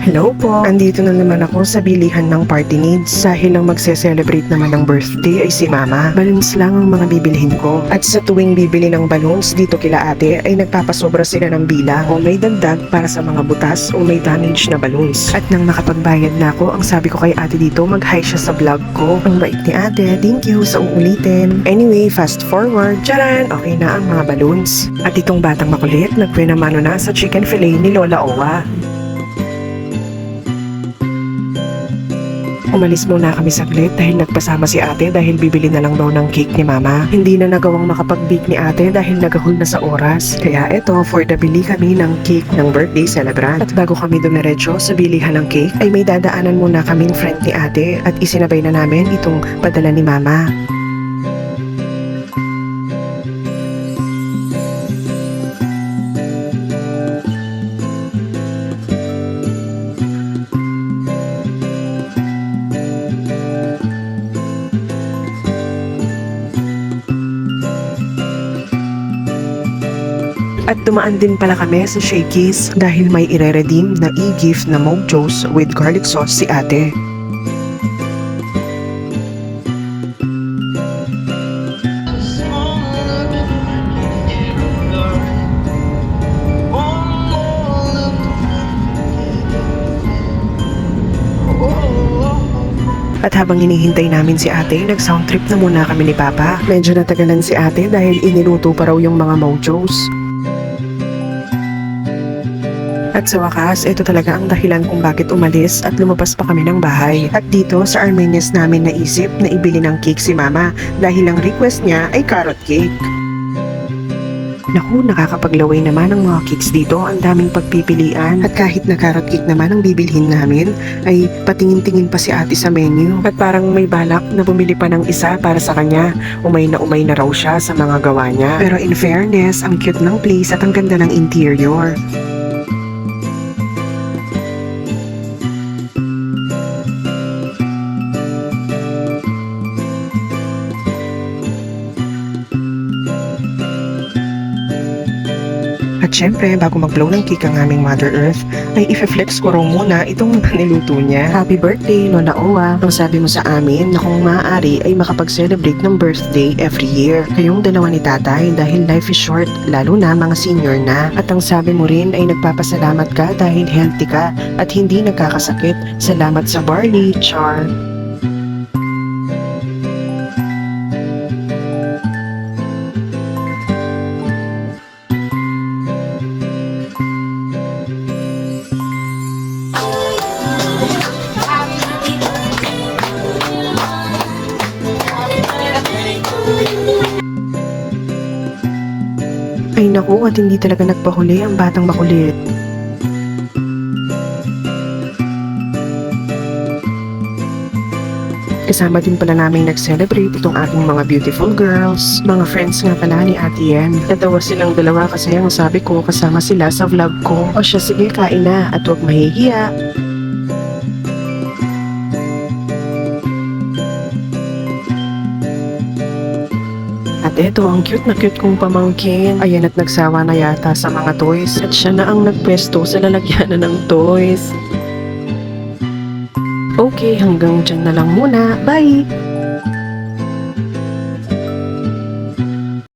Hello po! Andito na naman ako sa bilihan ng party needs. Dahil lang magse-celebrate naman ng birthday ay si Mama. Balloons lang ang mga bibilhin ko. At sa tuwing bibili ng balloons dito kila ate ay nagpapasobra sila ng bilang o may dagdag para sa mga butas o may damage na balloons. At nang makapagbayad na ako, ang sabi ko kay ate dito mag-hi siya sa vlog ko. Ang bait ni ate, thank you sa uulitin. Anyway, fast forward. Charan! Okay na ang mga balloons. At itong batang makulit, nagprenamano na sa chicken fillet ni Lola Owa. Umalis muna kami saglit dahil nagpasama si ate dahil bibili na lang daw ng cake ni Mama. Hindi na nagawang makapag-bake ni ate dahil nagahol na sa oras. Kaya eto, for the bili kami ng cake ng birthday celebrant. At bago kami dumiretso sa bilihan ng cake, ay may dadaanan muna kaming friend ni ate at isinabay na namin itong padala ni Mama. At dumaan din pala kami sa Shakey's dahil may ire-redeem na e-gift na mojos with garlic sauce si ate. At habang hinihintay namin si ate, nag-sound trip na muna kami ni Papa. Medyo natagalan si ate dahil iniluto pa raw yung mga mojos. At sa wakas, ito talaga ang dahilan kung bakit umalis at lumabas pa kami ng bahay. At dito sa Armenias namin naisip na ibili ng cake si Mama dahil ang request niya ay carrot cake. Naku, nakakapaglaway naman ang mga cakes dito. Ang daming pagpipilian. At kahit na carrot cake naman ang bibilhin namin, ay patingin-tingin pa si ate sa menu. At parang may balak na bumili pa ng isa para sa kanya. Umay na raw siya sa mga gawa niya. Pero in fairness, ang cute ng place at ang ganda ng interior. At syempre, bago mag-blow ng cake ang aming Mother Earth, ay i-flex ko raw muna itong niluto niya. Happy birthday, Lola Owa! Ang sabi mo sa amin na kung maaari ay makapag-celebrate ng birthday every year. Kayong dalawa ni tatay dahil life is short, lalo na mga senior na. At ang sabi mo rin ay nagpapasalamat ka dahil healthy ka at hindi nagkakasakit. Salamat sa barley, Char! Ay naku, at hindi talaga nagpahuli ang batang makulit. Kasama din pala namin nag-celebrate itong ating mga beautiful girls. Mga friends nga pala ni Ate Yen. Natawa silang dalawa kasi ang sabi ko kasama sila sa vlog ko. O siya, sige kain na at huwag mahihiya. At eto, ang cute na cute kong pamangkin. Ayan at nagsawa na yata sa mga toys. At siya na ang nagpwesto sa lalagyanan ng toys. Okay, hanggang dyan na lang muna. Bye!